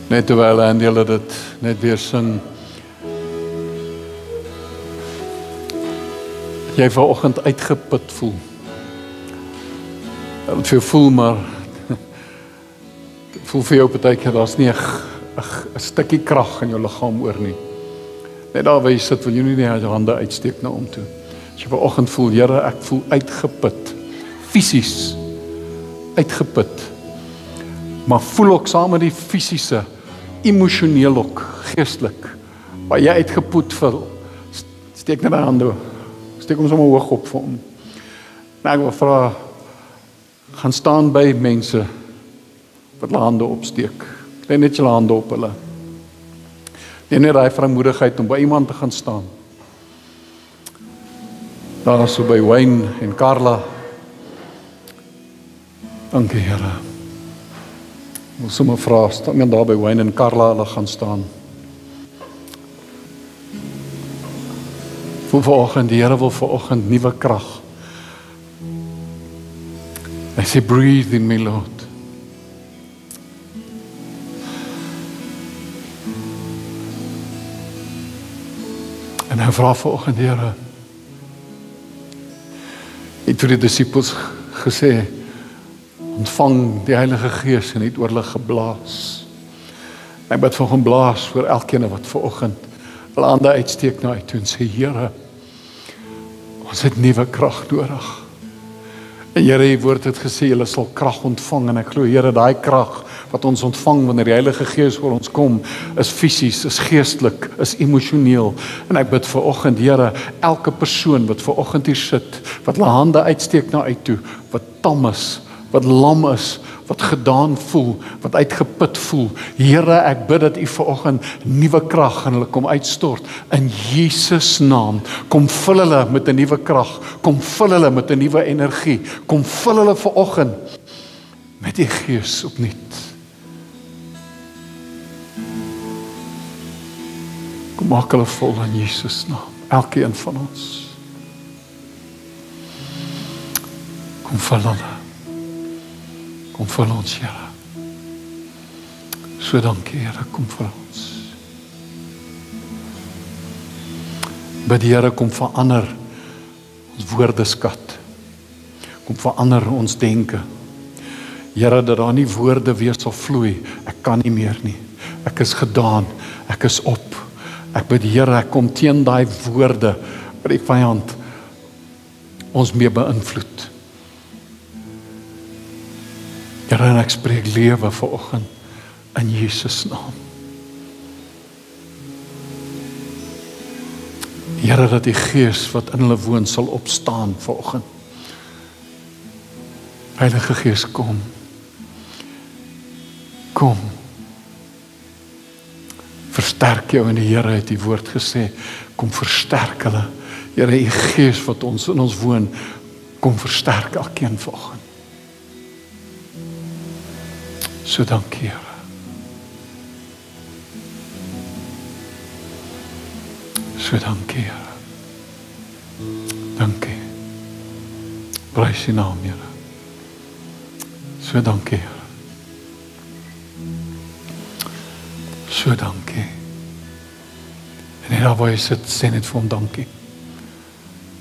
Net terwyl en julle dit net weer sing, dat jy vanoggend uitgeput voel. Dat vir jou voel, maar ek voel vir jou partykeer daar's nie 'n stukkie krag in jou liggaam oor nie. Net daar waar jy sit, wil jy nie jou hande uitsteek na hom toe. As jy vanoggend voel, Here, ek voel uitgeput, fisies uitgeput, maar voel ook saam met die fisiese, emosioneel ook, geestelik, waar jy uitgeput voel, steek net die hande, steek hom sommer hoog op vir hom. Nou ek wil vra, gaan staan by mense wat hulle hande opsteek. Kry net julle hande op hulle. Neem net daai vrymoedigheid om by iemand te gaan staan. Daar so by Wayne en Carla. Dankie, Here. Ek wil sommer vra, staan iemand daar by Wayne en Carla, hulle gaan staan. Voel vanoggend, die Here wil vanoggend nuwe krag. Hy sê, breathe in me, Lord. En hy vra vanoggend, Here, het vir die disippels gesê, ontvang die Heilige Gees en het oor hulle geblaas. Ek bid vanoggend blaas vir elkeen wat vanoggend hulle hande uitsteek na hy toe en sê, Here, ons het nuwe krag nodig. En Here, die woord het gesê, julle sal krag ontvang, en ek glo, Here, daai krag wat ons ontvang wanneer die Heilige Gees oor ons kom, is fisies, is geestelik, is emosioneel. En ek bid vanoggend, Here, elke persoon wat vanoggend hier sit, wat hulle hande uitsteek na uit toe, wat tam is, wat lam is, wat gedaan voel, wat uitgeput voel. Here, ek bid dat U vanoggend nuwe krag in hulle kom uitstort. In Jesus naam, kom vul hulle met 'n nuwe krag, kom vul hulle met 'n nuwe energie, kom vul hulle vanoggend met U Gees opnuut. Kom maak hulle vol in Jesus naam, elkeen van ons. Kom vul hulle. Kom vir ons, Here. So dankie, Here, kom vir ons. Bid die Here, kom verander ons woordeskat. Kom verander ons denke. Here, dat daar nie woorde weer sal vloei. Ek kan nie meer nie. Ek is gedaan. Ek is op. Ek bid die Here, ek kom teen daai woorde wat die vyand ons mee beïnvloed. Here, en ek spreek lewe vanoggend in Jesus naam. Here, dat die Gees wat in hulle woon sal opstaan vanoggend. Heilige Gees, kom. Kom. Versterk jou in die Here, het die woord gesê. Kom versterk hulle. Here, die Gees wat in ons woon, kom versterk elkeen vanoggend. So dankie, Here. So dankie, Here. Dankie. Prys die naam, Here. So dankie, Here. So dankie. En net daar waar jy sit, sê net vir hom dankie.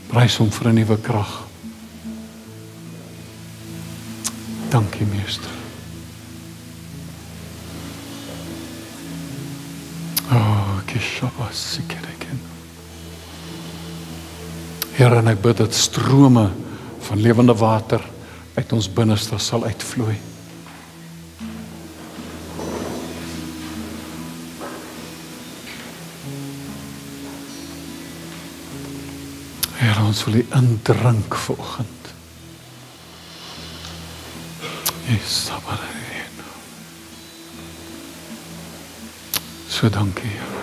Prys hom vir 'n nuwe krag. Dankie, Meester. Here, en ek bid dat strome van lewende water uit ons binneste sal uitvloei. Here, ons wil U indrink vanoggend. So dankie, Here.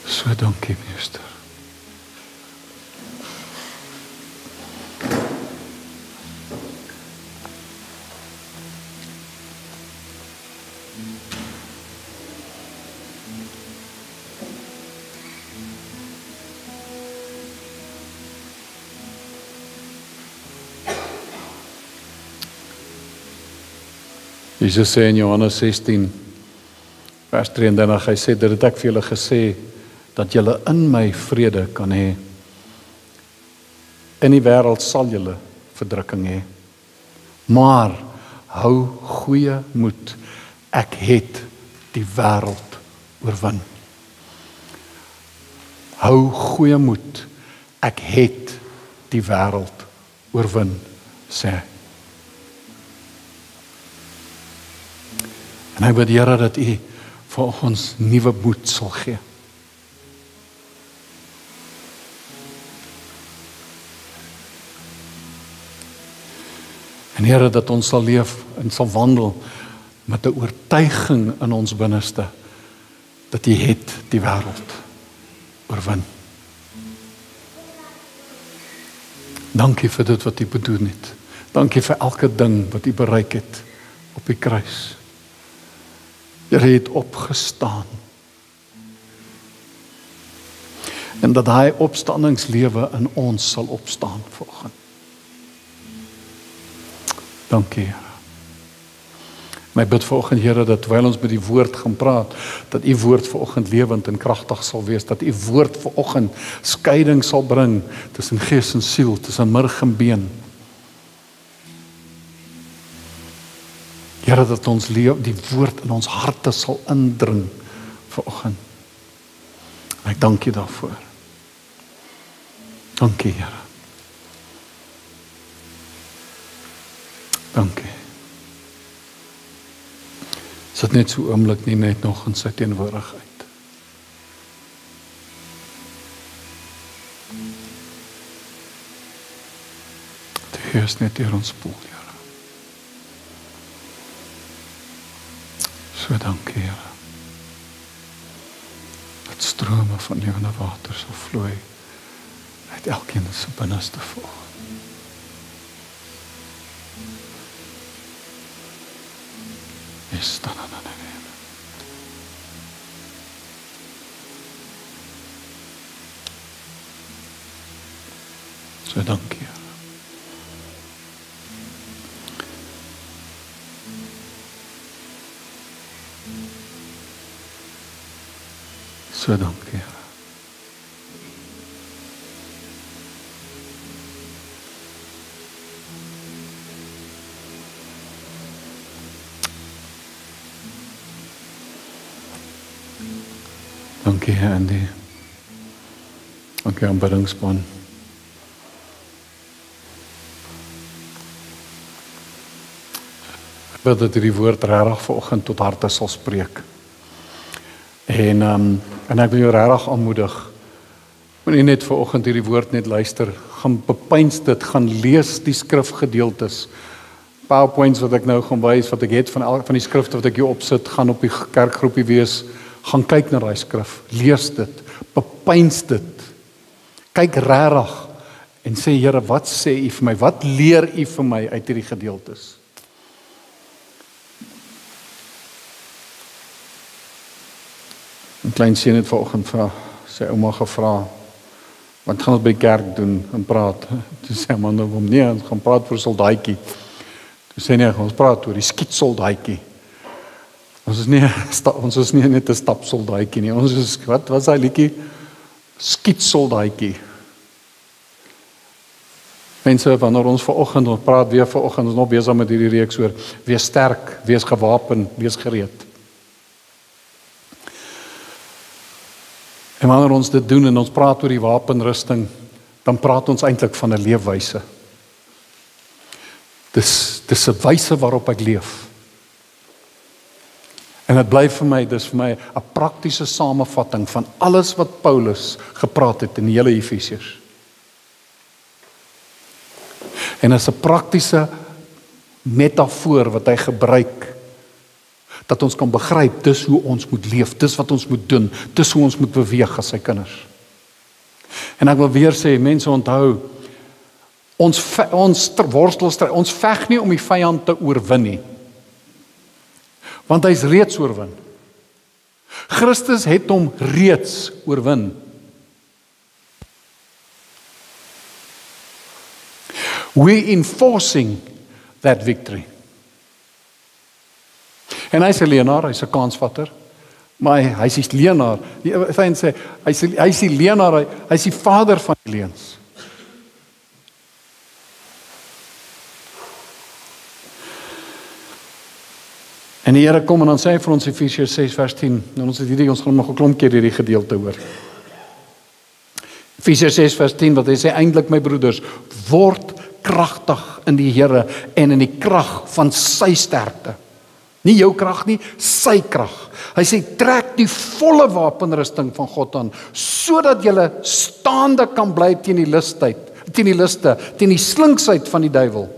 So dankie, Meester. Jesus sê in Johannes 16 vers 33, hy sê, dit het ek vir julle gesê, dat julle in my vrede kan hê. In die wêreld sal julle verdrukking hê. Maar hou goeie moed, ek het die wêreld oorwin. Hou goeie moed, ek het die wêreld oorwin, sê hy. En hy bid Here dat U vir ons nuwe moed sal gee. En Here, dat ons sal leef en sal wandel met 'n oortuiging in ons binneste dat U het die wêreld oorwin. Dankie vir dit wat U bedoel het. Dankie vir elke ding wat U bereik het op die kruis. Here het opgestaan. En dat hy opstandingslewe in ons sal opstaan vanoggend. Dankie, Here. My bid vanoggend, Here, dat terwyl ons met die woord gaan praat, dat U woord vanoggend lewend en kragtig sal wees, dat U woord vanoggend skeiding sal bring tussen gees en siel, tussen murg en been. Here, dat ons die woord in ons harte sal indring vanoggend. En ek dank U daarvoor. Dankie, Here. Dankie. Sit net so oomblik nie net nog in sy teenwoordigheid. Die Heer is net hier ons spoel, Here. So dankie, Here. Dat strome van lewende water sal vloei uit elkeen se binneste vol. Is dan aan die Here. So dankie, Here. So dankie, Here. Dankie, Andy. Dankie, aanbiddingspan. Ek bid dat hierdie woord regtig vanoggend tot harte sal spreek. En ek wil jou regtig aanmoedig. Moenie net vanoggend hierdie woord net luister, gaan bepeins dit, gaan lees die skrifgedeeltes. PowerPoints wat ek nou gaan wys, wat ek het van die skrifte wat ek hier opsit, gaan op die kerkgroepie wees. Gaan kyk na daai skrif, lees dit, bepeins dit. Kyk regtig en sê, Here, wat sê U vir my? Wat leer U vir my uit hierdie gedeeltes? Een klein seun het vanoggend vir sy ouma gevra, wat gaan ons by kerk doen en praat? Toe sê man nou hom, nee, ons gaan praat vir 'n soldaatjie. Toe sê nee, ons praat oor die skietsoldaatjie. Ons is nie net 'n stapsoldaatjie nie. Ons is, wat was daai liedjie? Skietsoldaatjie. Mense, wanneer ons vanoggend, ons praat weer vanoggend, ons nog besig met hierdie reeks oor wees sterk, wees gewapen, wees gereed. En wanneer ons dit doen en ons praat oor die wapenrusting, dan praat ons eintlik van 'n leefwyse. Dis 'n wyse waarop ek leef. En dit bly vir my, dis vir my 'n praktiese samevatting van alles wat Paulus gepraat het in die hele Efesiërs. En dit is 'n praktiese metafoor wat hy gebruik, dat ons kan begryp, dis hoe ons moet leef, dis wat ons moet doen, dis hoe ons moet beweeg as sy kinders. En ek wil weer sê, mense onthou, ons worstelstryd, ons veg nie om die vyand te oorwin nie. Want hy is reeds oorwin. Christus het hom reeds oorwin. We're enforcing that victory. En hy's 'n leienaar, hy's 'n kansvatter. Maar hy's die leienaar. Die vyand sê hy's die leienaar, hy's die vader van die leuns. En die Here kom en dan sê hy vir ons Efesiërs 6 vers 10. En ons gaan nog 'n klomp keer hierdie gedeelte hoor. Efesiërs 6 vers 10 wat hy sê eintlik my broeders, word kragtig in die Here en in die krag van sy sterkte. Nie jou krag nie, sy krag. Hy sê trek die volle wapenrusting van God aan sodat jy staande kan bly teen die liste, teen die slinksheid van die duiwel.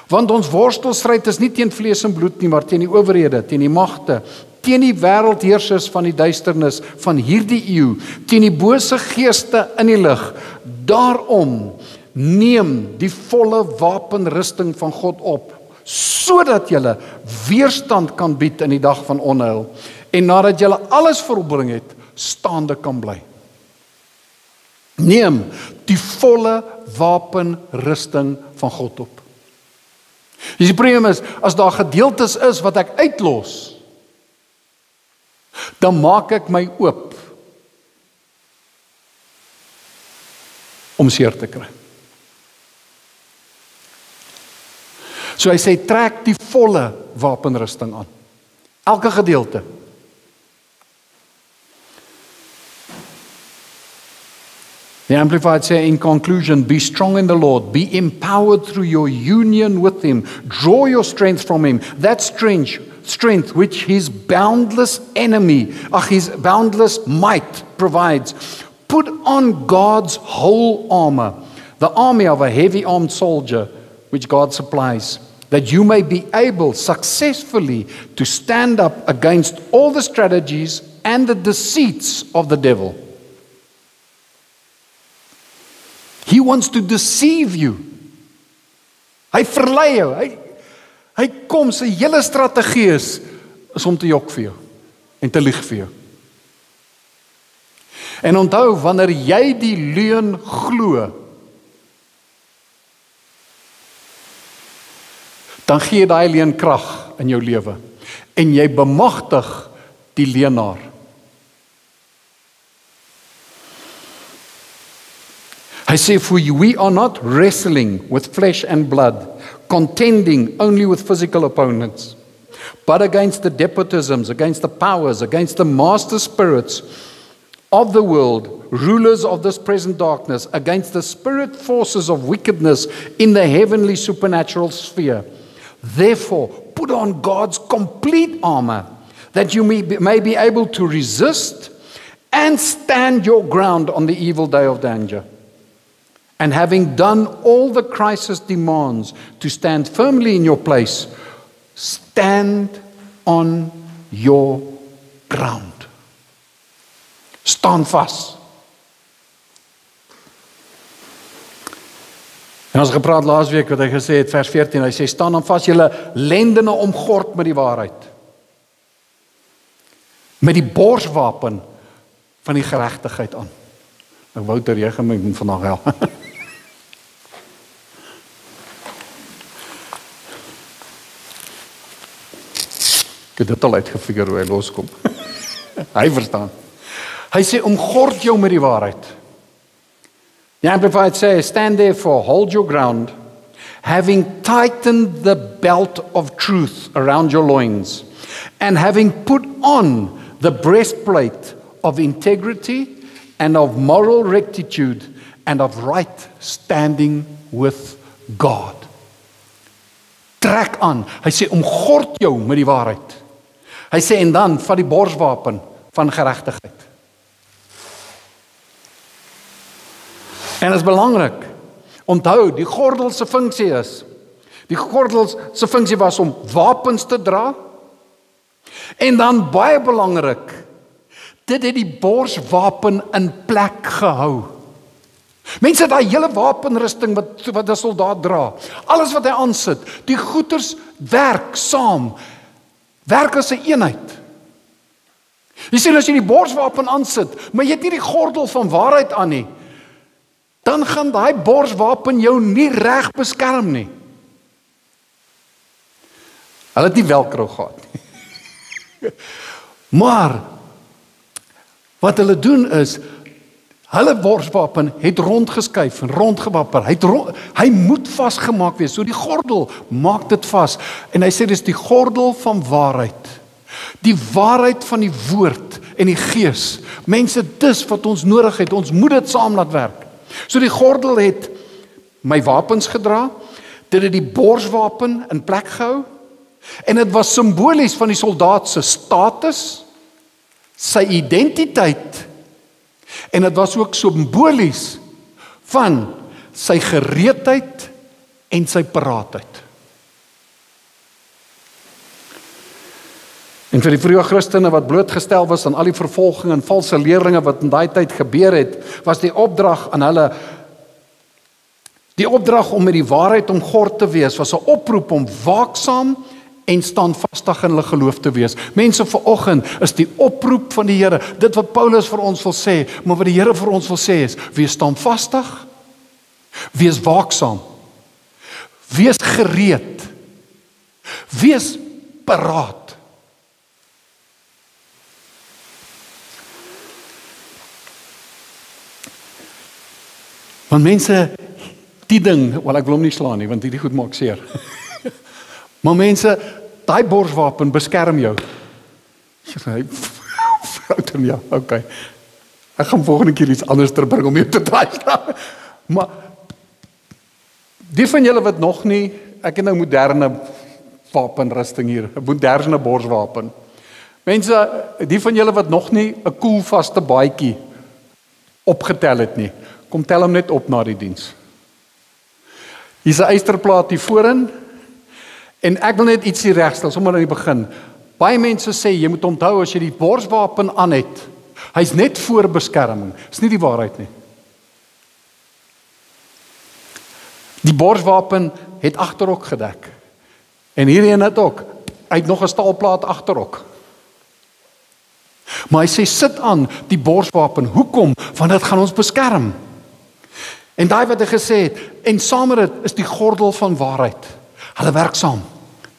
Want ons worstelstryd is nie teen vlees en bloed nie, maar teen die owerhede, teen die magte, teen die wêreldheersers van die duisternis van hierdie eeu, teen die bose geeste in die lig. Daarom neem die volle wapenrusting van God op, sodat jy weerstand kan bied in die dag van onheil, en nadat jy alles volbring het, staande kan bly. Neem die volle wapenrusting van God op. Die probleem is, as daar gedeeltes is wat ek uitlos, dan maak ek my oop om seer te kry. So hy sê, trek die volle wapenrusting aan. Elke gedeelte. The Amplified say, in conclusion, be strong in the Lord, be empowered through your union with Him, draw your strength from Him, that strength which His boundless His boundless might provides. Put on God's whole armor, the army of a heavy-armed soldier, which God supplies, that you may be able successfully to stand up against all the strategies and the deceits of the devil. He wants to deceive you. Hy verlei jou. Hy kom, sy hele strategie is om te jok vir jou en te lieg vir jou. En onthou, wanneer jy die leuen glo, dan gee daai leuen krag in jou lewe en jy bemagtig die leienaar. Hy sê, for we are not wrestling with flesh and blood, contending only with physical opponents, but against the despotisms, against the powers, against the master spirits of the world, rulers of this present darkness, against the spirit forces of wickedness in the heavenly supernatural sphere. Therefore, put on God's complete armor, that you may be able to resist and stand your ground on the evil day of danger. And having done all the crisis demands to stand firmly in your place, stand on your ground. Staan vas. En ons gepraat laasweek wat hy gesê het, vers 14, hy sê, staan dan vas julle lendene omgord met die waarheid. Met die borswapen van die geregtigheid aan. Nou Wouter, jy gaan my vandag help. Ek het dit al uitgefigure hoe hy loskom. Hy verstaan. Hy sê, omgord jou met die waarheid. The Amplified says, stand therefore, hold your ground, having tightened the belt of truth around your loins, and having put on the breastplate of integrity and of moral rectitude and of right standing with God. Trek aan. Hy sê, omgord jou met die waarheid. Hy sê, en dan vat die borswapen van geregtigheid. En dit is belangrik. Onthou, die gordel se funksie is, die gordel se funksie was om wapens te dra, en dan baie belangrik, dit het die borswapen in plek gehou. Mense, daai hele wapenrusting wat 'n soldaat dra, alles wat hy aansit, die goeders werk saam, werk as 'n eenheid. Jy sien, as jy die borswapen aansit, maar jy het nie die gordel van waarheid aan nie, dan gaan daai borswapen jou nie reg beskerm nie. Hulle het nie velcro gehad nie. Maar wat hulle doen is, hulle borswapen het rondgeskuif en rondgewapper. Hy moet vasgemaak wees. So die gordel maak dit vas. En hy sê dis die gordel van waarheid. Die waarheid van die woord en die gees. Mense, dis wat ons nodig het. Ons moet dit saam laat werk. So die gordel het my wapens gedra. Dit het die borswapen in plek gehou. En dit was simbolies van die soldaat se status, sy identiteit. En dit was ook simbolies van sy gereedheid en sy paraatheid. En vir die vroeë Christene wat blootgestel was aan al die vervolging en valse leerlinge wat in daai tyd gebeur het, was die opdrag aan hulle, die opdrag om met die waarheid omgord te wees, was 'n oproep om waaksaam en standvastig in hulle geloof te wees. Mense, vanoggend is die oproep van die Here, dit wat Paulus vir ons wil sê, maar wat die Here vir ons wil sê is, wees standvastig, wees waaksaam, wees gereed, wees paraat. Want mense, die ding, wel ek wil hom nie slaan nie, want hierdie goed maak seer. Maar mense, daai borswapen beskerm jou. Hy fout en ja, okay. Ek gaan volgende keer iets anders terbring om jou te draai. Maar die van julle wat nog nie, ek het nou moderne wapenrusting hier, 'n moderne borswapen. Mense, die van julle wat nog nie 'n koelvaste baadjie opgetel het nie, kom tel hom net op na die diens. Hier's 'n eysterplaat hier voorin. En ek wil net ietsie regstel, sommer aan die begin. Baie mense sê, jy moet onthou as jy die borswapen aan het, hy's net voor beskerming. Dis nie die waarheid nie. Die borswapen het agterok gedek. En hierheen het ook. Hy het nog 'n staalplaat agterok. Maar hy sê, sit aan die borswapen. Hoekom? Want dit gaan ons beskerm. En daai wat hy gesê het, en saam met dit is die gordel van waarheid. Hulle werk saam.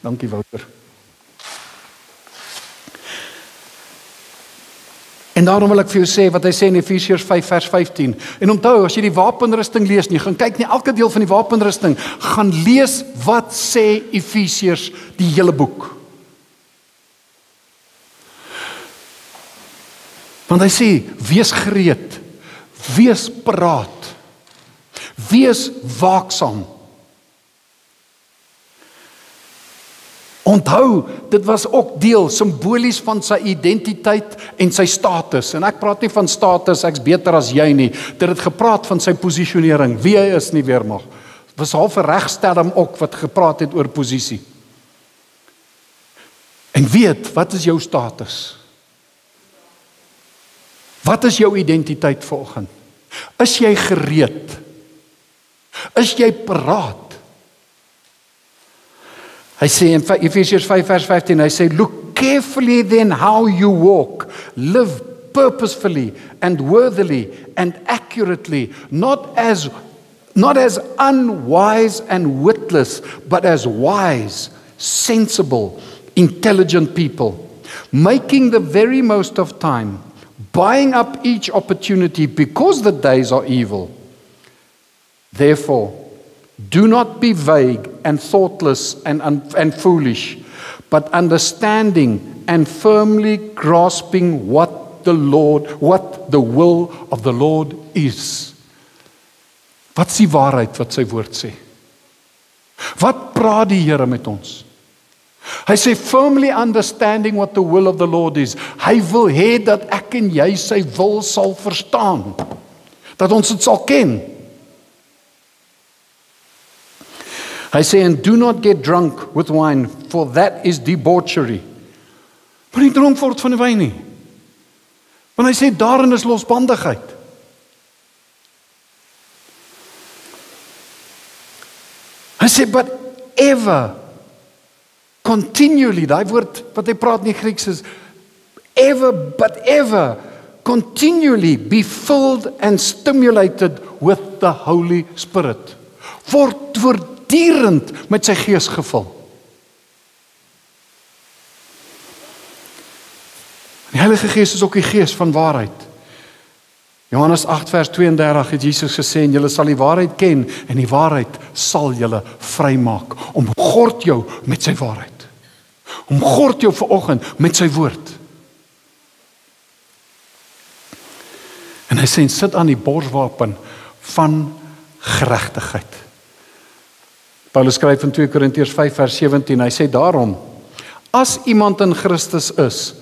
Dankie Wouter. En daarom wil ek vir jou sê wat hy sê in Efesiërs 5 vers 15. En onthou, as jy die wapenrusting lees nie, gaan kyk nie elke deel van die wapenrusting, gaan lees wat sê Efesiërs die hele boek. Want hy sê, wees gereed, wees paraat, wees waaksaam. Onthou, dit was ook deel, simbolies van sy identiteit en sy status. En ek praat nie van status, ek's beter as jy nie. Dit het gepraat van sy posisionering, wie hy is nie weermag. Dit was half 'n regstelling ook wat gepraat het oor posisie. En weet, wat is jou status? Wat is jou identiteit vanoggend? Is jy gereed? Is jy paraat? Hy sê in Efesiërs 5 vers 15, hy sê, look carefully then how you walk, live purposefully and worthily and accurately, not as unwise and witless, but as wise, sensible, intelligent people, making the very most of time, buying up each opportunity because the days are evil. Therefore, do not be vague and thoughtless and foolish, but understanding and firmly grasping what the will of the Lord is. Wat is die waarheid wat sy woord sê? Wat praat die Here met ons? Hy sê firmly understanding what the will of the Lord is. Hy wil hê dat ek en jy sy wil sal verstaan. Dat ons dit sal ken. Hy sê, and do not get drunk with wine, for that is debauchery. Maar nie dronk word van die wyn nie. Want hy sê, daarin is losbandigheid. Hy sê, but ever, continually, daai woord wat hy praat in die Grieks is, ever, continually be filled and stimulated with the Holy Spirit. Word voortdurend met sy gees gevul. Die Heilige Gees is ook die Gees van waarheid. Johannes 8 vers 32 het Jesus gesê, en julle sal die waarheid ken, en die waarheid sal julle vrymaak. Omgord jou met sy waarheid. Omgord jou vanoggend met sy woord. En hy sê, sit aan die borswapen van geregtigheid. Paulus skryf in 2 Korintiërs 5 vers 17, hy sê daarom, as iemand in Christus is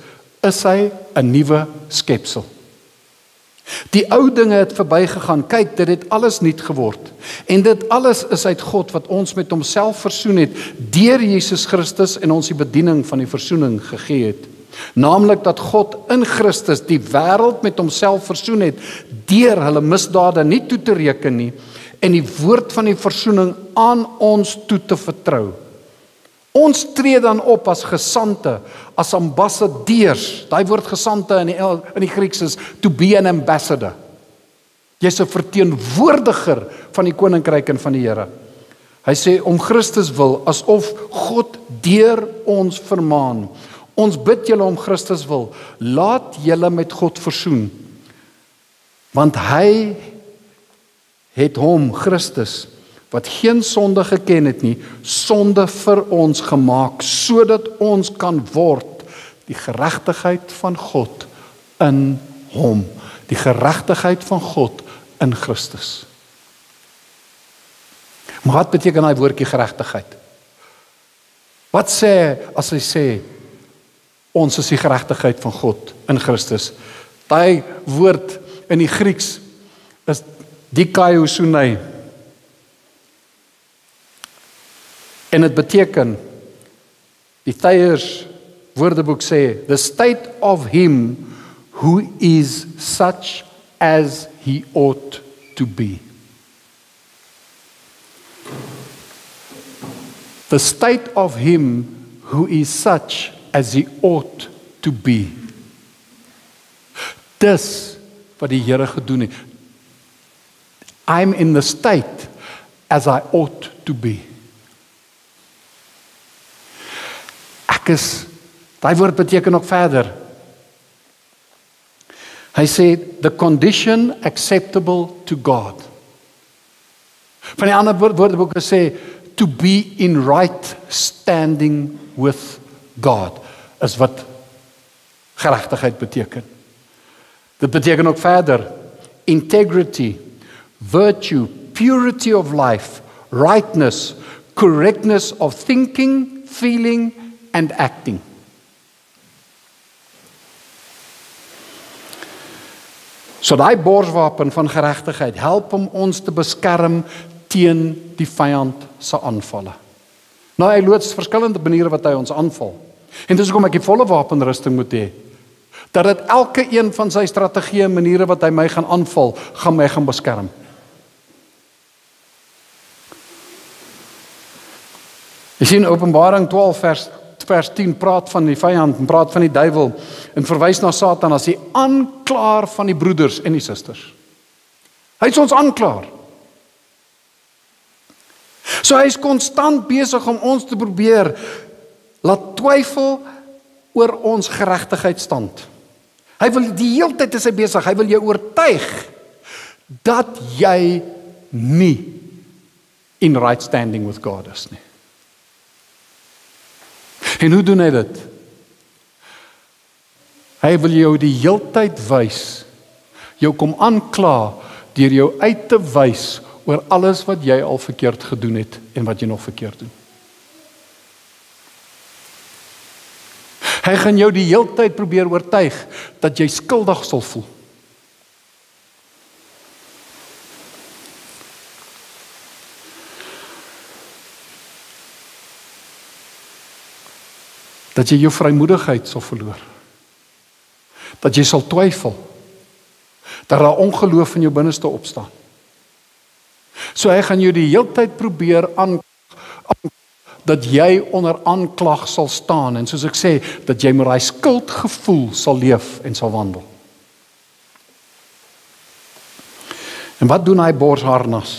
hy 'n nuwe skepsel. Die ou dinge het verbygegaan, kyk, dit het alles nuut geword. En dit alles is uit God wat ons met homself versoen het, deur Jesus Christus en ons die bediening van die versoening gegee het. Naamlik dat God in Christus die wêreld met homself versoen het, deur hulle misdade nie toe te reken nie, en die woord van die versoening aan ons toe te vertrou. Ons tree dan op as gesante, as ambassadeurs. Daai woord gesante in die Grieks is to be an ambassador. Jy's 'n verteenwoordiger van die koninkryk en van die Here. Hy sê om Christus wil, asof God deur ons vermaan. Ons bid julle om Christus wil, laat julle met God versoen. Want hy het hom, Christus, wat geen sonde geken het nie, sonde vir ons gemaak, sodat ons kan word die geregtigheid van God in hom. Die geregtigheid van God in Christus. Maar wat beteken daai woordjie geregtigheid? Wat sê as hy sê ons is die geregtigheid van God in Christus? Daai woord in die Grieks is dikaiosune. En dit beteken, die Thayers woordeboek sê, the state of him who is such as he ought to be. The state of him who is such as he ought to be. Dis wat die Here gedoen het. I'm in the state as I ought to be. Daai woord beteken ook verder. Hy sê, the condition acceptable to God. Van die ander woordeboeke sê, to be in right standing with God, is wat geregtigheid beteken. Dit beteken ook verder, integrity, virtue, purity of life, rightness, correctness of thinking, feeling, and acting. So daai borswapen van geregtigheid help om ons te beskerm teen die vyand se aanvalle. Nou hy loods verskillende maniere wat hy ons aanval. En dis hoekom ek die volle wapenrusting moet hê. Dat dit elke een van sy strategieë en maniere wat hy my gaan aanval, gaan my gaan beskerm. Jy sien Openbaring 12 vers 10 praat van die vyand en praat van die duiwel en verwys na Satan as die aanklaer van die broeders en die susters. Hy is ons aanklaer. So hy is konstant besig om ons te probeer laat twyfel oor ons geregtigheidstand. Hy wil die hele tyd is hy besig, hy wil jou oortuig dat jy nie in right standing with God is nie. En hoe doen hy dit? Hy wil jou die heeltyd wys, jou kom aankla deur jou uit te wys oor alles wat jy al verkeerd gedoen het en wat jy nog verkeerd doen. Hy gaan jou die heeltyd probeer oortuig dat jy skuldig sal voel. Dat jy jou vrymoedigheid sal verloor. Dat jy sal twyfel. Dat daar ongeloof in jou binneste opstaan. So hy gaan jou die heeltyd probeer dat jy onder aanklag sal staan en soos ek sê, dat jy met daai skuldgevoel sal leef en sal wandel. En wat doen hy borsharnas?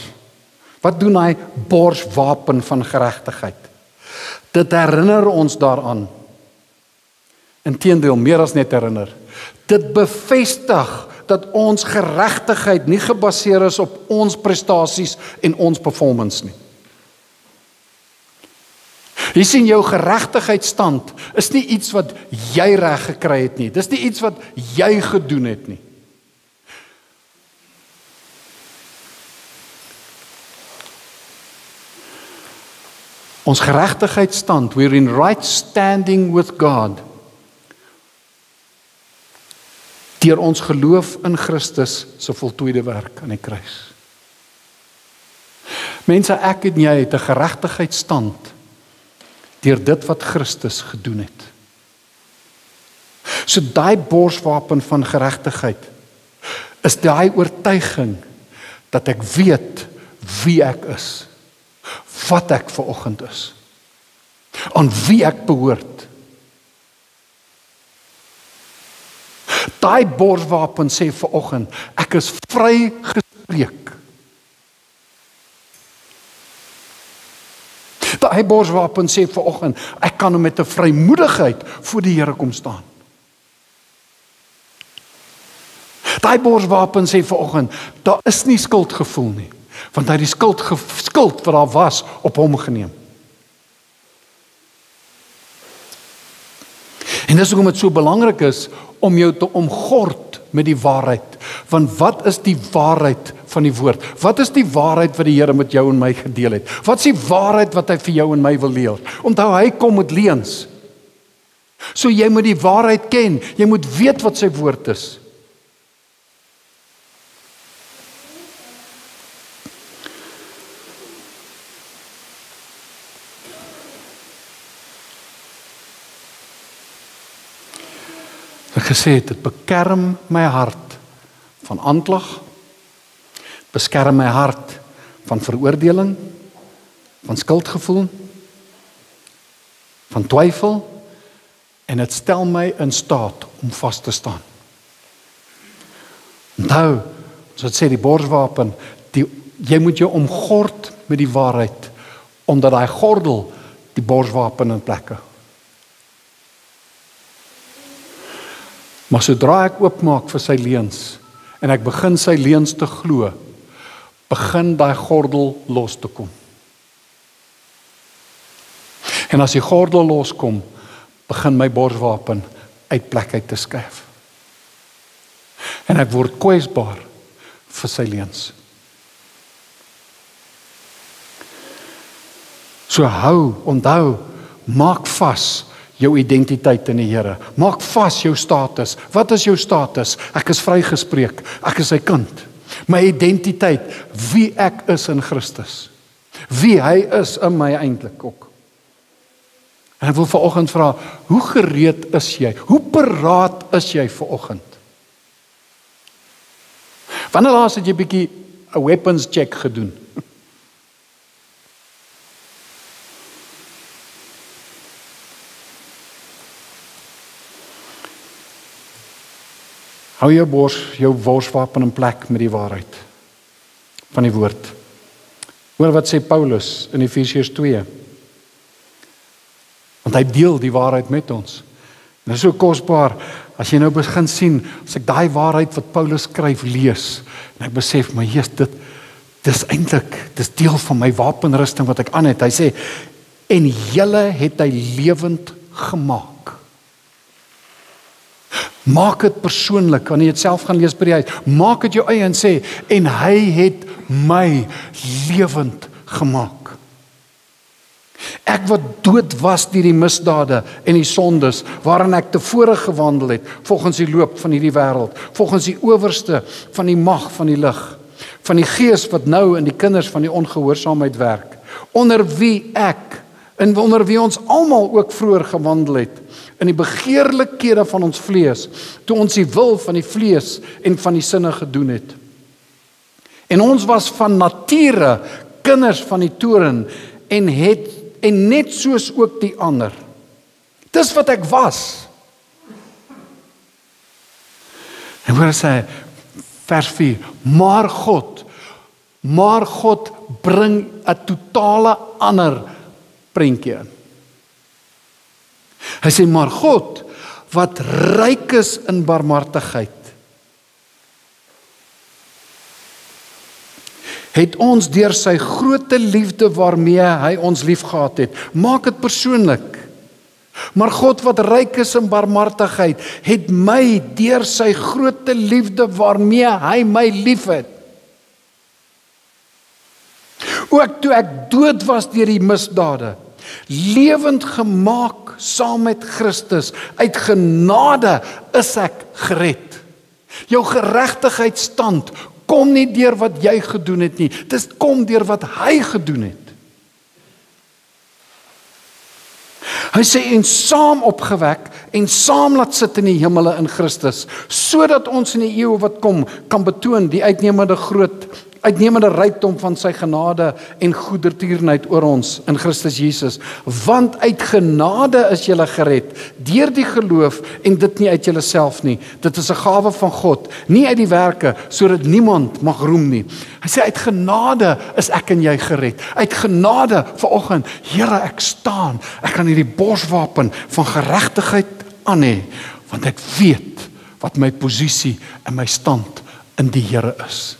Wat doen hy borswapen van geregtigheid? Dit herinner ons daaraan. Inteendeel, meer as net herinner. Dit bevestig dat ons geregtigheid nie gebaseer is op ons prestasies en ons performance nie. Jy sien, jou geregtigheidsstand is nie iets wat jy reg gekry het nie. Dis nie iets wat jy gedoen het nie. Ons geregtigheidsstand, we're in right standing with God, deur ons geloof in Christus se voltooide werk aan die kruis. Mense, ek en jy het 'n geregtigheidsstand deur dit wat Christus gedoen het. So daai borswapen van geregtigheid is daai oortuiging dat ek weet wie ek is, wat ek vanoggend is, aan wie ek behoort. Daai borswapen sê vanoggend, ek is vry gespreek. Daai borswapen sê vanoggend, ek kan met 'n vrymoedigheid voor die Here kom staan. Daai borswapen sê vanoggend, daar is nie skuldgevoel nie, want hy het die skuld wat daar was op hom geneem. En dis hoekom dit so belangrik is om jou te omgord met die waarheid. Want wat is die waarheid van die woord? Wat is die waarheid wat die Here met jou en my gedeel het? Wat is die waarheid wat hy vir jou en my wil leer? Onthou, hy kom met leuns. So jy moet die waarheid ken. Jy moet weet wat sy woord is. Gesê het, dit bekerm my hart van aanklag, beskerm my hart van veroordeling, van skuldgevoel, van twyfel, en dit stel my in staat om vas te staan. Onthou, soos dit sê die borswapen, jy moet jou omgord met die waarheid, omdat daai gordel die borswapen in plek hou. Maar sodra ek oopmaak vir sy leuns en ek begin sy leuns te glo, begin daai gordel los te kom. En as die gordel loskom, begin my borswapen uit plek uit te skuif. En ek word kwesbaar vir sy leuns. So onthou, maak vas jou identiteit in die Here. Maak vas jou status. Wat is jou status? Ek is vrygespreek. Ek is sy kind. My identiteit, wie ek is in Christus. Wie hy is in my eintlik ook. En ek wil vanoggend vra, hoe gereed is jy? Hoe paraat is jy vanoggend? Wanneer laas het jy bietjie 'n weapons check gedoen? Hou jou borswapen in plek met die waarheid van die woord. Hoor wat sê Paulus in Efesiërs 2. Want hy deel die waarheid met ons. En dit is so kosbaar, as jy nou begin sien, as ek daai waarheid wat Paulus skryf lees, en ek besef, maar dis deel van my wapenrusting wat ek aan het. Hy sê, en julle het hy lewend gemaak. Maak dit persoonlik, wanneer jy dit self gaan lees by die huis, maak dit jou eie en sê, en hy het my lewend gemaak. Ek wat dood was deur die misdade en die sondes, waarin ek tevore gewandel het, volgens die loop van hierdie wêreld, volgens die owerste van die mag van die lig, van die gees wat nou in die kinders van die ongehoorsaamheid werk, onder wie ek, en onder wie ons almal ook vroeër gewandel het, in die begeerlikhede van ons vlees, toe ons die wil van die vlees en van die sinne gedoen het. En ons was van nature kinders van die toorn, en net soos ook die ander. Dis wat ek was. En hoor sê, vers 4, maar God bring 'n totale ander prentjie in. Hy sê, maar God wat ryk is in barmhartigheid, het ons deur sy groote liefde waarmee hy ons liefgehad het. Maak dit persoonlik. Maar God wat ryk is in barmhartigheid, het my deur sy groote liefde waarmee hy my liefhet. Ook toe ek dood was deur die misdade, lewend gemaak saam met Christus, uit genade is ek gered. Jou geregtigheidsstand kom nie deur wat jy gedoen het nie, dit kom deur wat hy gedoen het. Hy sê, en saam opgewek, en saam laat sit in die hemele in Christus, sodat ons in die eeuw wat kom, kan betoon die uitnemende rykdom van sy genade en goedertierenheid oor ons in Christus Jesus. Want uit genade is julle gered, deur die geloof, en dit nie uit julleself nie. Dit is 'n gawe van God, nie uit die werke, sodat niemand mag roem nie. Hy sê, uit genade is ek en jy gered. Uit genade vanoggend, Here, ek staan, ek kan hierdie borswapen van geregtigheid aan hê, want ek weet wat my posisie en my stand in die Here is.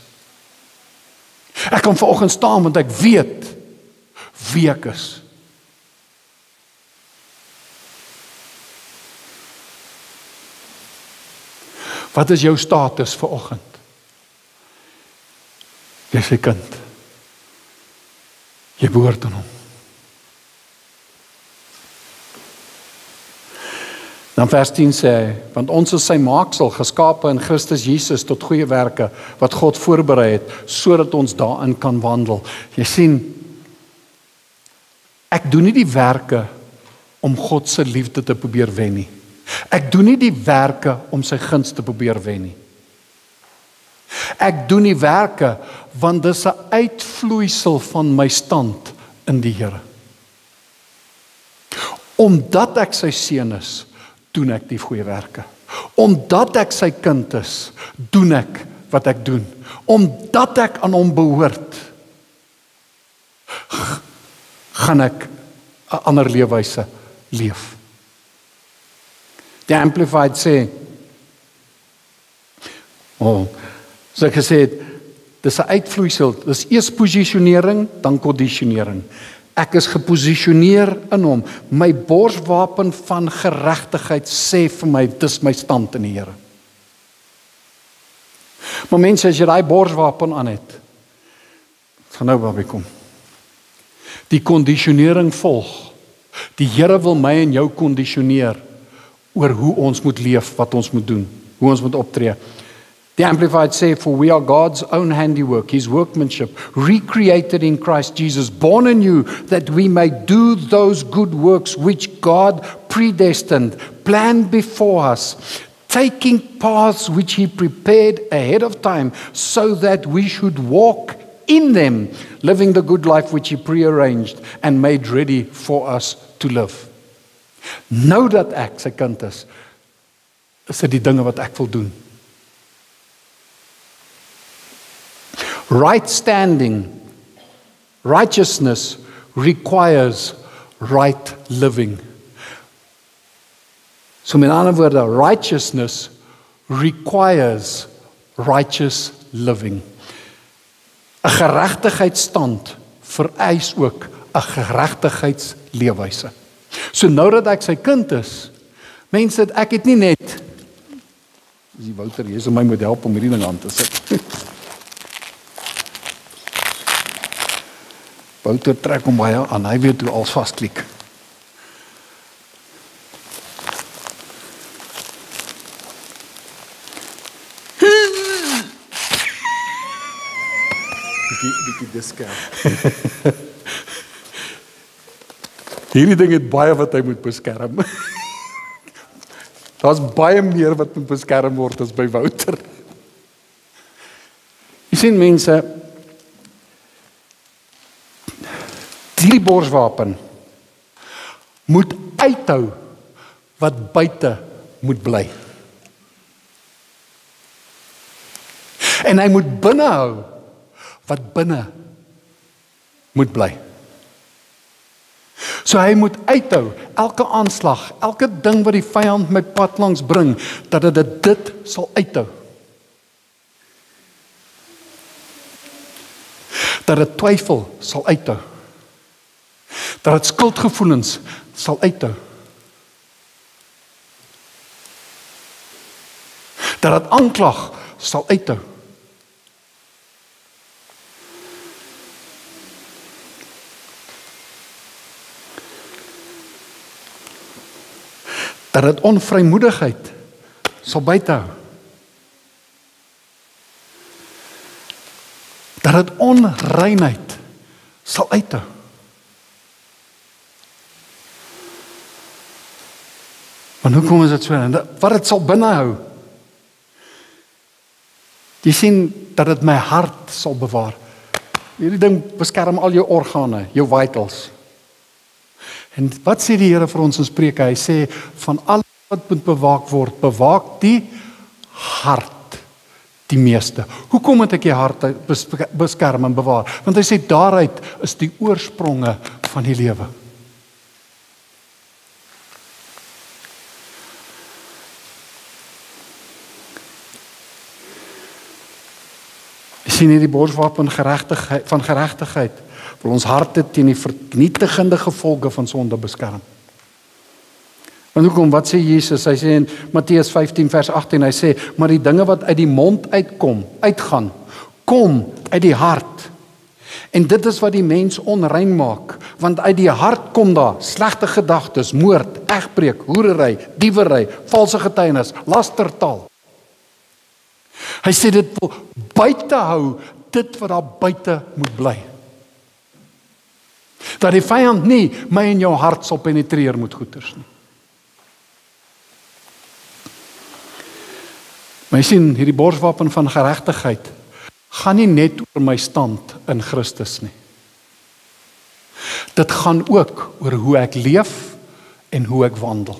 Ek kan vanoggend staan, want ek weet wie ek is. Wat is jou status vanoggend? Jy is sy kind. Jy behoort aan hom. Dan vers 10 sê hy, want ons is sy maaksel, geskape in Christus Jesus tot goeie werke, wat God voorberei het, sodat ons daarin kan wandel. Jy sien, ek doen nie die werke om God se liefde te probeer wen nie. Ek doen nie die werke om sy guns te probeer wen nie. Ek doen die werke, want dis 'n uitvloeisel van my stand in die Here. Omdat ek sy seun is, doen ek die goeie werke. Omdat ek sy kind is, doen ek wat ek doen. Omdat ek aan hom behoort, gaan ek 'n ander leefwyse leef. Die Amplified sê, so ek gesê het, dis 'n uitvloeisel, dis eers posisionering, dan kondisionering. Ek is geposisioneer in hom. My borswapen van geregtigheid sê vir my, dis my stand in die Here. Maar mense, as jy daai borswapen aan het, dit gaan nou waarby kom. Die kondisionering volg. Die Here wil my en jou kondisioneer oor hoe ons moet leef, wat ons moet doen, hoe ons moet optree. The Amplified say, for we are God's own handiwork, His workmanship, recreated in Christ Jesus, born anew, that we may do those good works which God predestined, planned before us, taking paths which He prepared ahead of time, so that we should walk in them, living the good life which He prearranged and made ready for us to live. Nou dat ek sy kind is dit die dinge wat ek wil doen. Right standing, righteousness requires right living. So met ander woorde, righteousness requires righteous living. 'n Geregtigheidsstand vereis ook 'n geregtigheidsleefwyse. So nou dat ek sy kind is, mense, ek het nie net, die Wouter, jy is my model om hierdie ding aan te sit. Wouter trek hom baie aan, hy weet hoe alles vasklik. Bietjie beskerm. Hierdie ding het baie wat hy moet beskerm. Daar's baie meer wat moet beskerm word as by Wouter. Jy sien mense, hierdie borswapen moet uithou wat buite moet bly. En hy moet binne hou wat binne moet bly. So hy moet uithou, elke aanslag, elke ding wat die vyand my pad langs bring, dat dit sal uithou. Dat dit twyfel sal uithou. Dat dit skuldgevoelens sal uithou. Dat dit aanklag sal uithou. Dat dit onvrymoedigheid sal buitehou. Dat dit onreinheid sal uithou. Maar hoekom is dit so? Wat dit sal binnehou? Jy sien dat dit my hart sal bewaar. Hierdie ding beskerm al jou organe, jou vitals. En wat sê die Here vir ons in Spreuke? Hy sê, van alles wat moet bewaak word, bewaak die hart die meeste. Hoekom moet ek die hart beskerm en bewaar? Want hy sê, daaruit is die oorspronge van die lewe. Jy sien hier die borswapen van geregtigheid, wil ons harte teen die vernietigende gevolge van sonde beskerm. Want hoekom, wat sê Jesus? Hy sê in Matteus 15 vers 18, hy sê, maar die dinge wat uit die mond uitgaan, kom uit die hart. En dit is wat die mens onrein maak, want uit die hart kom daar slegte gedagtes, moord, egbreek, hoerery, diewery, valse getuienis, lastertaal. Hy sê dit wil buite hou, dit wat daar buite moet bly. Dat die vyand nie my en jou hart sal penetreer met goeters nie. Maar jy sien, hierdie borswapen van geregtigheid gaan nie net oor my stand in Christus nie. Dit gaan ook oor hoe ek leef en hoe ek wandel.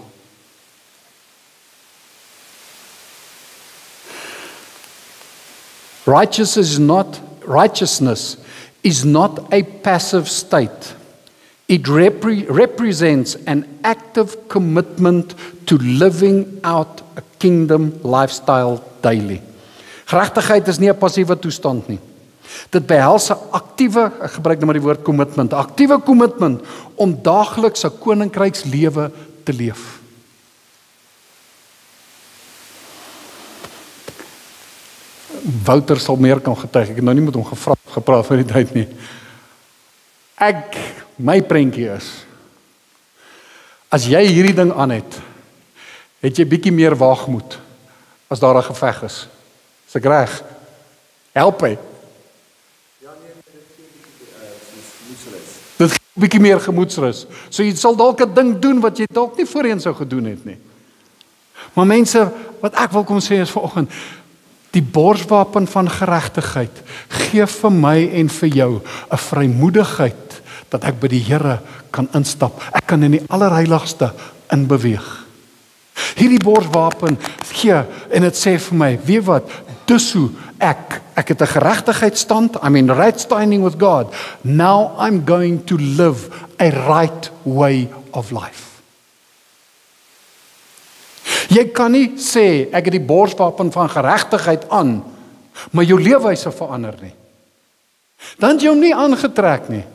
Righteousness is not a passive state. It represents an active commitment to living out a kingdom lifestyle daily. Geregtigheid is nie 'n passiewe toestand nie. Dit behels 'n aktiewe, ek gebruik nou maar die woord commitment, aktiewe commitment om daagliks 'n koninkrykslewe te leef. Wouter sal meer kan getuig. Ek het nou nie met hom gepraat vir die tyd nie. My prentjie is, as jy hierdie ding aan het jy bietjie meer waagmoed as daar 'n geveg is. Is ek reg? Help my. Ja nee, dit gee bietjie meer gemoedsrus. So jy sal dalk 'n ding doen wat jy dalk nie voorheen sou gedoen het nie. Maar mense, wat ek wil kom sê is vanoggend, die borswapen van geregtigheid gee vir my en vir jou 'n vrymoedigheid dat ek by die Here kan instap. Ek kan in die allerheiligste inbeweeg. Hierdie borswapen gee en dit sê vir my, weet wat, dis hoe ek het 'n geregtigheidsstand, I'm in right standing with God. Now I'm going to live a right way of life. Jy kan nie sê, ek het die borswapen van geregtigheid aan, maar jou leefwyse verander nie. Dan het jy hom nie aangetrek nie.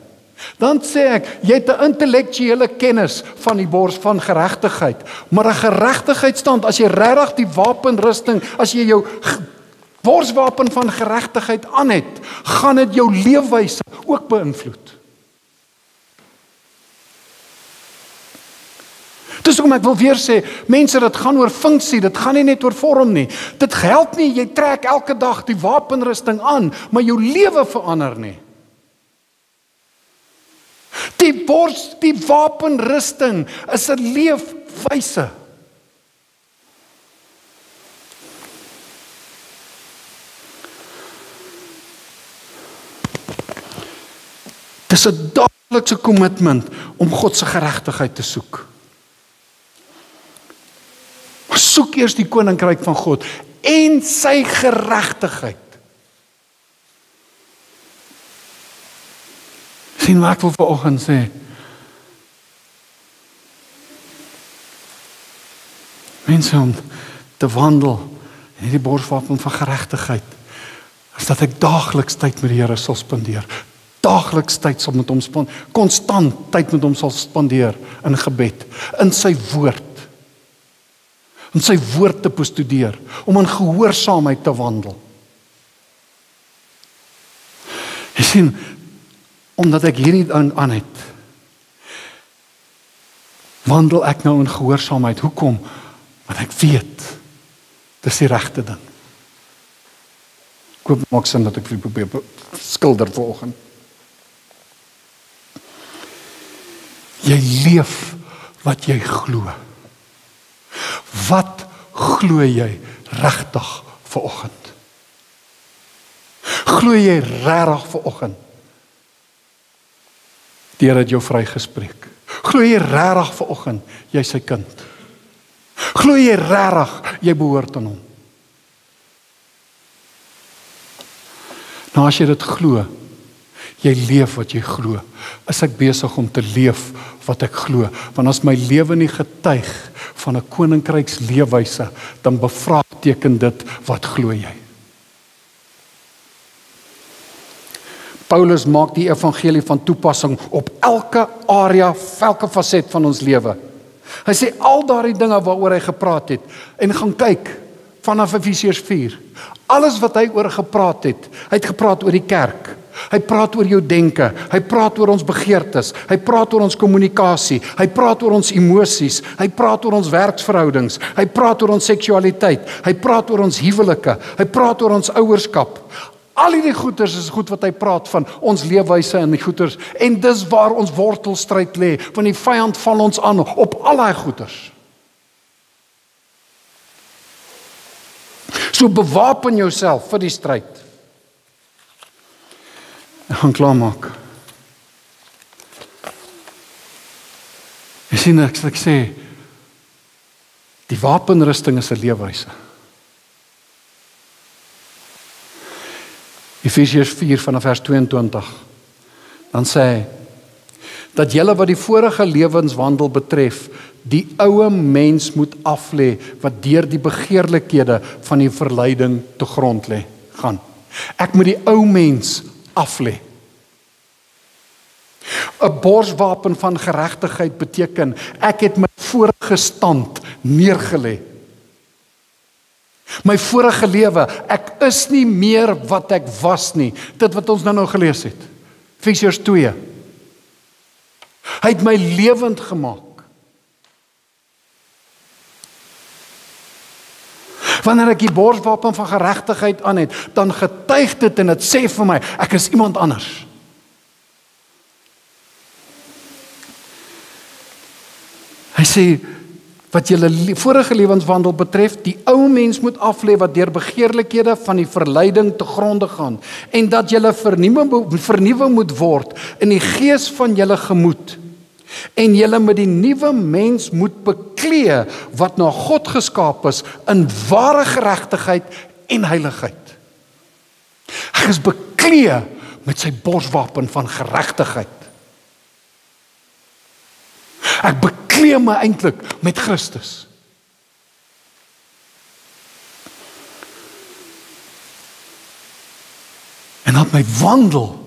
Dan sê ek, jy het 'n intellektuele kennis van die bors van geregtigheid, maar 'n geregtigheidsstand, as jy regtig die wapenrusting, as jy jou borswapen van geregtigheid aan het, gaan dit jou leefwyse ook beïnvloed. Dis hoekom ek wil weer sê, mense, dit gaan oor funksie, dit gaan nie net oor vorm nie. Dit help nie, jy trek elke dag die wapenrusting aan, maar jou lewe verander nie. Die wapenrusting is 'n leefwyse. Dis 'n daaglikse kommitment om God se geregtigheid te soek. Soek eers die koninkryk van God en sy geregtigheid. Sien wat ek wil vanoggend sê. Mense, om te wandel in hierdie borswapen van geregtigheid, is dat ek daagliks tyd met die Here sal spandeer. Daagliks tyd sal met hom spandeer, konstant tyd met hom sal spandeer in gebed, in sy woord, om sy woord te bestudeer, om in gehoorsaamheid te wandel. Jy sien, omdat ek hierdie aan het, wandel ek nou in gehoorsaamheid. Hoekom? Want ek weet, dis die regte ding. Ek hoop maak sin dat ek vir probeer skilder vanoggend. Jy leef wat jy glo. Wat glo jy regtig vanoggend? Glo jy regtig vanoggend? Die Here het jou vrygespreek. Glo jy regtig vanoggend jy sy kind? Glo jy regtig jy behoort aan hom? Nou as jy dit glo, jy leef wat jy glo, is ek besig om te leef wat ek glo. Want as my lewe nie getuig van 'n koninkryks leefwyse, dan bevraagteken dit wat glo jy. Paulus maak die evangelie van toepassing op elke area, elke faset van ons lewe. Hy sê al daardie dinge waaroor hy gepraat het, en gaan kyk vanaf Efesiërs 4. Alles wat hy oor gepraat het, hy het gepraat oor die kerk. Hy praat oor jou denke, hy praat oor ons begeertes, hy praat oor ons kommunikasie, hy praat oor ons emosies, hy praat oor ons werksverhoudings, hy praat oor ons seksualiteit, hy praat oor ons huwelike, hy praat oor ons ouerskap. Al hierdie goeters is goed wat hy praat van, ons leefwyse en die goeters, en dis waar ons wortelstryd lê, want die vyand val ons aan op al daai goeters. So bewapen jouself vir die stryd. Ek gaan klaarmaak. Jy sien, ek sê, die wapenrusting is 'n leefwyse. Efesiërs 4 vanaf vers 22. Dan sê hy, dat julle wat die vorige lewenswandel betref, die oue mens moet aflê, wat deur die begeerlikhede van die verleiding te grond lê, gaan. Ek moet die ou mens aflê. 'n Borswapen van geregtigheid beteken, ek het my vorige stand neergelê. My vorige lewe, ek is nie meer wat ek was nie. Dit wat ons nou gelees het. Efesiërs 2. Hy het my lewend gemaak. Wanneer ek die borswapen van geregtigheid aan het, dan getuig dit en dit sê vir my, ek is iemand anders. Hy sê, wat julle vorige lewenswandel betref, die ou mens moet aflê wat deur begeerlikhede van die verleiding te gronde gaan, en dat julle vernuwe moet word in die gees van julle gemoed, en julle met die nuwe mens moet beklee wat na God geskaap is in ware geregtigheid en heiligheid. Hy is beklee met sy borswapen van geregtigheid. Ek beklee my eintlik met Christus. En dat my wandel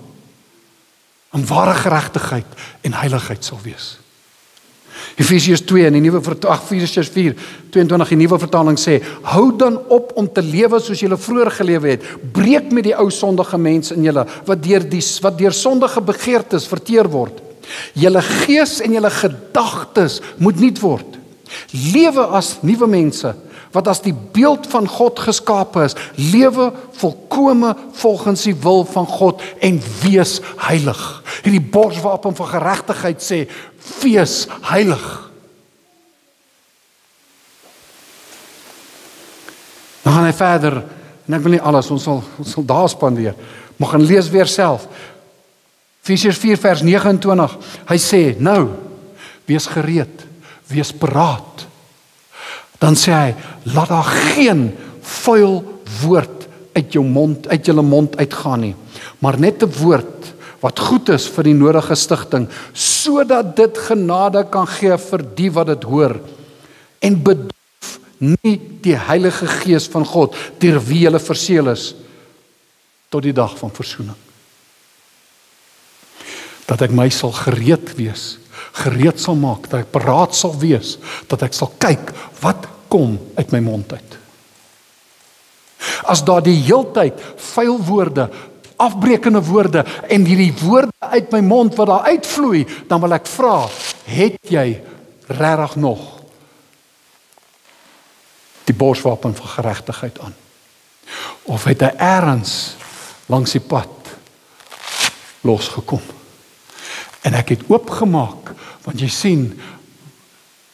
in ware geregtigheid en heiligheid sal wees. Efesiërs 2 in die nuwe Efesiërs 4:22 die nuwe vertaling sê, hou dan op om te lewe soos julle vroeër gelewe het. Breek met die ou sondige mens in julle wat deur sondige begeertes verteer word. Julle gees en julle gedagtes moet nuut word. Lewe as nuwe mense wat as die beeld van God geskape is. Lewe volkome volgens die wil van God en wees heilig. Hierdie borswapen van geregtigheid sê, wees heilig. Dan gaan hy verder, en ek wil nie alles, ons sal daar spandeer, maar gaan lees weer self. Efesiërs 4 vers 29, hy sê, nou, wees gereed, wees paraat. Dan sê hy, laat daar geen vuil woord uit julle mond uitgaan nie, maar net 'n woord wat goed is vir die nodige stigting, sodat dit genade kan gee vir die wat dit hoor, en bedoof nie die Heilige Gees van God, deur wie julle verseël is, tot die dag van versoening. Dat ek my sal gereed wees, gereed sal maak, dat ek paraat sal wees, dat ek sal kyk, wat kom uit my mond uit. As daar die heeltyd vuil woorde, afbrekende woorde, en hierdie woorde uit my mond wat daar uitvloei, dan wil ek vra, het jy regtig nog die borswapen van geregtigheid aan? Of het hy eers langs die pad losgekom? En ek het oopgemaak, want jy sien,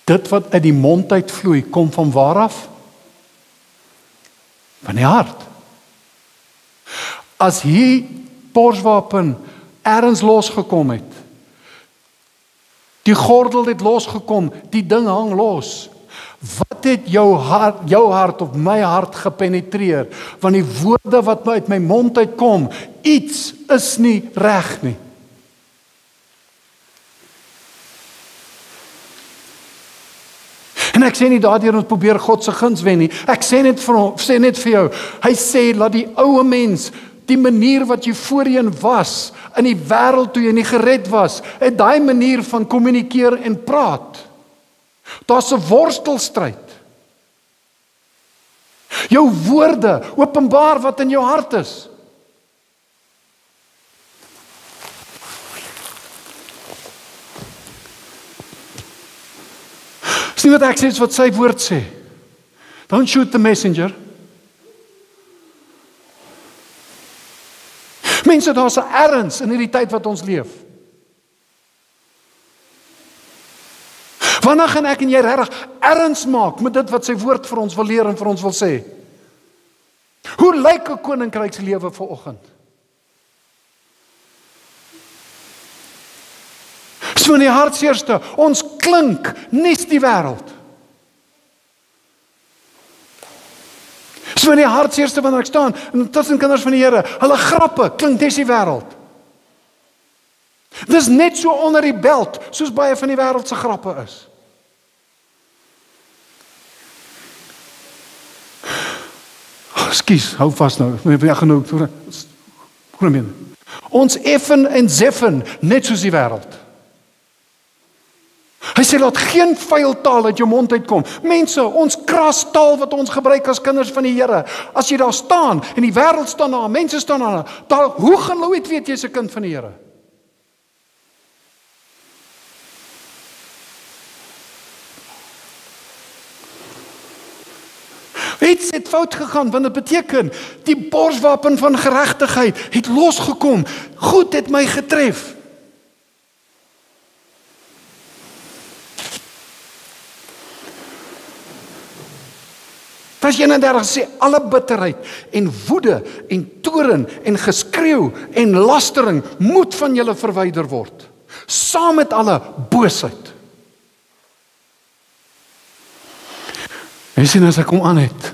dit wat uit die mond uitvloei, kom van waar af? Van die hart. As hier borswapen ergens losgekom het, die gordel het losgekom, die ding hang los, wat het jou hart of my hart gepenetreer? Want die woorde wat uit my mond uitkom, iets is nie reg nie. En ek sê nie daardeur ons probeer God se guns wen nie. Ek sê net vir jou, hy sê, laat die oue mens, die manier wat jy voorheen was, in die wêreld toe jy nie gered was, het daai manier van kommunikeer en praat. Daar's 'n worstelstryd. Jou woorde openbaar wat in jou hart is. Dis nie wat ek sê, dis wat sy woord sê. Don't shoot the messenger. Mense, daar's 'n erns in hierdie tyd wat ons leef. Wanneer gaan ek en jy regtig erns maak met dit wat sy woord vir ons wil leer en vir ons wil sê? Hoe lyk 'n koninkrykslewe vanoggend? So in die hartseerste, ons klink nes die wêreld. So in die hartseerste wanneer ek staan, en tussen kinders van die Here, hulle grappe klink nes die wêreld. Dis net so onder die belt, soos baie van die wêreld se grappe is. Ekskuus, hou vas nou. Ek gaan nou. Ons effen en zeffen, net soos die wêreld. Hy sê, laat geen vuil taal uit jou mond uitkom. Mense, ons kras taal wat ons gebruik as kinders van die Here. As jy daar staan, en die wêreld staan daar, mense staan daar, hoe gaan jy ooit weet jy is 'n kind van die Here? Iets het fout gegaan, want dit beteken, die borswapen van geregtigheid het losgekom. Goed het my getref. Vers 31 sê, alle bitterheid en woede en toorn en geskreeu en lastering moet van julle verwyder word, saam met alle boosheid. En sien as ek hom aan het,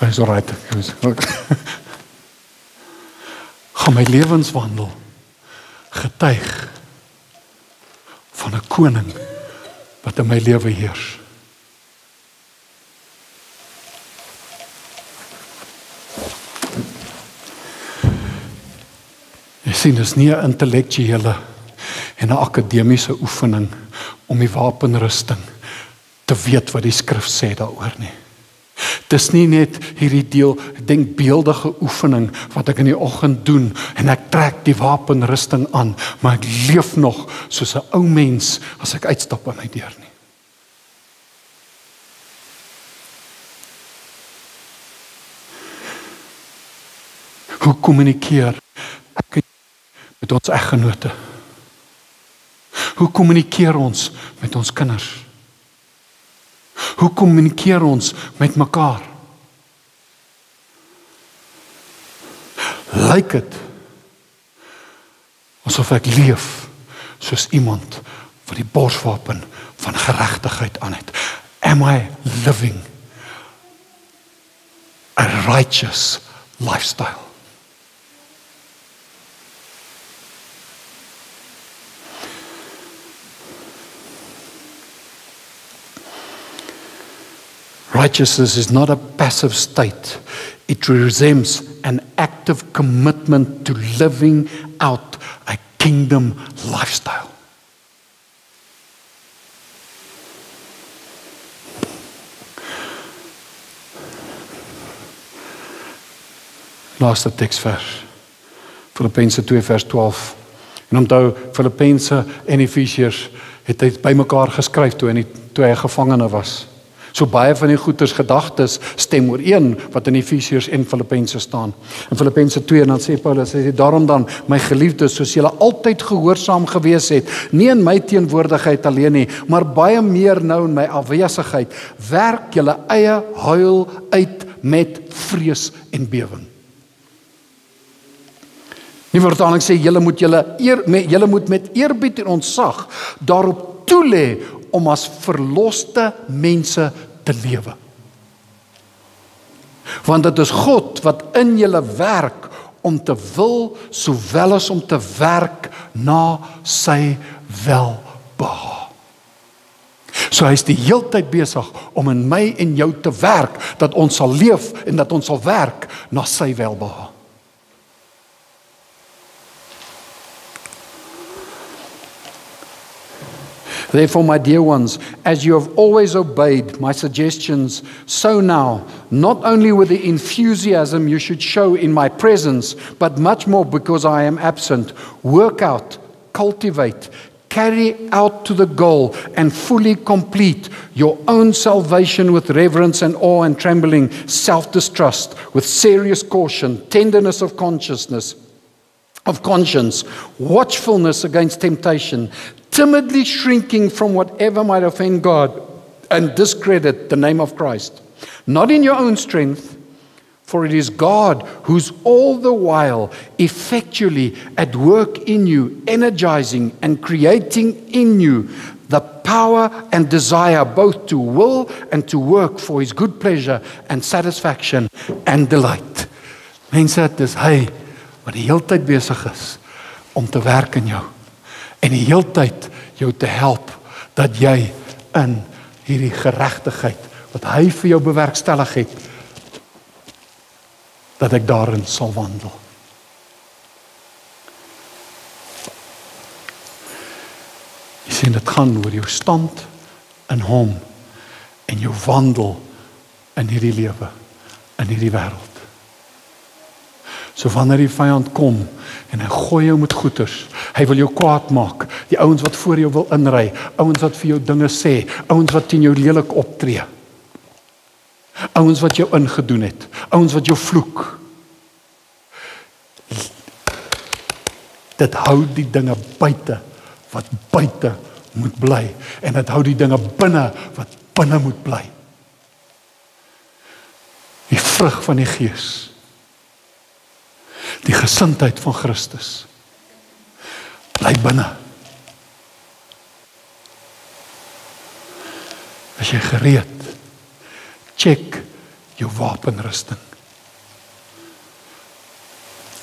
hy is alright, gaan my lewenswandel getuig van 'n koning wat in my lewe heers. Jy sien, dis nie 'n intellektuele en 'n akademiese oefening om die wapenrusting te weet wat die skrif sê daaroor nie. Dis nie net hierdie denkbeeldige oefening wat ek in die oggend doen en ek trek die wapenrusting aan, maar ek leef nog soos 'n ou mens as ek uitstap by my deur nie. Hoe kommunikeer ek met ons eggenote? Hoe kommunikeer ons met ons kinders? Hoe kommunikeer ons met mekaar? Lyk dit asof ek leef soos iemand wat die borswapen van geregtigheid aan het? Am I living a righteous lifestyle? Righteousness is not a passive state. It represents an active commitment to living out a kingdom lifestyle. Laaste teksvers, Filippense 2 vers 12. En onthou, Filippense en Efesiërs het hy bymekaar geskryf toe hy 'n gevangene was. So baie van die goeders gedagtes stem ooreen wat in Efesiërs en Filippense staan. In Filippense 2 dan sê Paulus, hy sê daarom dan my geliefdes, soos julle altyd gehoorsaam gewees het, nie in my teenwoordigheid alleen nie, maar baie meer nou in my afwesigheid, werk julle eie huil uit met vrees en bewing. Die vertaling sê julle moet met eerbied en ontzag daarop toelê om as verloste mense te lewe. Want dit is God wat in julle werk om te wil, sowel as om te werk na sy welbehae. So hy is die heeltyd besig om in my en jou te werk, dat ons sal leef en dat ons sal werk na sy welbehae. Therefore, my dear ones, as you have always obeyed my suggestions, so now, not only with the enthusiasm you should show in my presence, but much more because I am absent, work out, cultivate, carry out to the goal, and fully complete your own salvation with reverence and awe and trembling, self-distrust, with serious caution, tenderness of conscience, watchfulness against temptation, timidly shrinking from whatever might offend God and discredit the name of Christ. Not in your own strength, for it is God who's all the while effectually at work in you, energizing and creating in you the power and desire both to will and to work for His good pleasure and satisfaction and delight. Mense, dit is hy wat die hele tyd besig is om te werk in jou. En die hele tyd jou te help, dat jy in hierdie geregtigheid, wat hy vir jou bewerkstellig het, dat ek daarin sal wandel. Jy sien, dit gaan oor jou stand in hom, en jou wandel in hierdie lewe, in hierdie wêreld. So wanneer die vyand kom, en hy gooi jou met goeters, hy wil jou kwaad maak, die ouens wat voor jou wil inry, ouens wat vir jou dinge sê, ouens wat teen jou lelik optree, ouens wat jou ingedoen het, ouens wat jou vloek. Dit hou die dinge buite, wat buite moet bly, en dit hou die dinge binne, wat binne moet bly. Die vrug van die Gees, die gesindheid van Christus, bly binne. As jy gereed, check jou wapenrusting.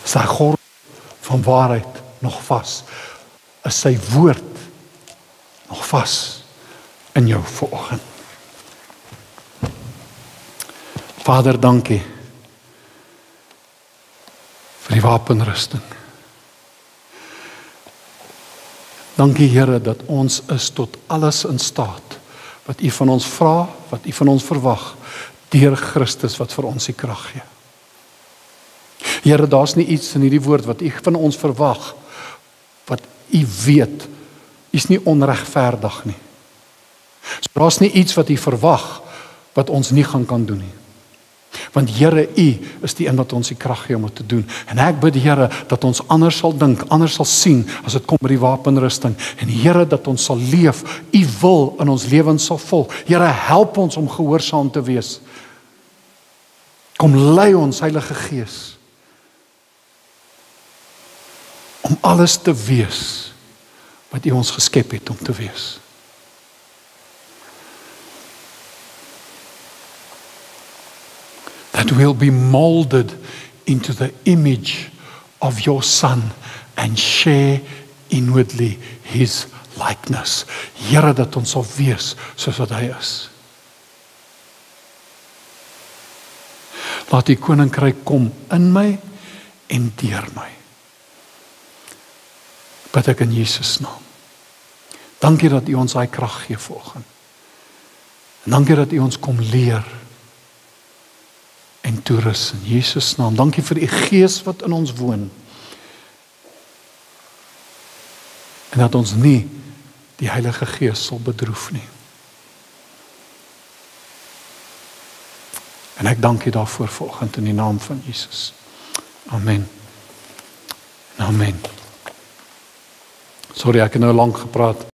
Is sy gordel van waarheid nog vas? Is sy woord nog vas in jou vanoggend? Vader, dankie vir die wapenrusting. Dankie Here dat ons is tot alles in staat wat U van ons vra, wat U van ons verwag, deur Christus wat vir ons die krag gee. Here, daar's nie iets in hierdie woord wat U van ons verwag, wat U weet, is nie onregverdig nie. So daar's nie iets wat U verwag, wat ons nie gaan kan doen nie. Want Here, U is die een wat ons die krag gee om dit te doen. En ek bid Here, dat ons anders sal dink, anders sal sien, as dit kom by die wapenrusting. En Here, dat ons sal leef, U wil in ons lewens sal volg. Here, help ons om gehoorsaam te wees. Kom lei ons, Heilige Gees, om alles te wees, wat U ons geskep het om te wees. That will be molded into the image of your Son and share inwardly His likeness. Here, dat ons sal wees soos wat hy is. Laat die koninkryk kom in my en deur my. Bid ek in Jesus naam. Dankie dat U ons daai krag gee vanoggend. En dankie dat U ons kom leer en toerus in Jesus naam. Dankie vir U Gees wat in ons woon. En dat ons nie die Heilige Gees sal bedroef nie. En ek dank U daarvoor vanoggend in die naam van Jesus. Amen. Amen. Sorry, ek het nou lank gepraat.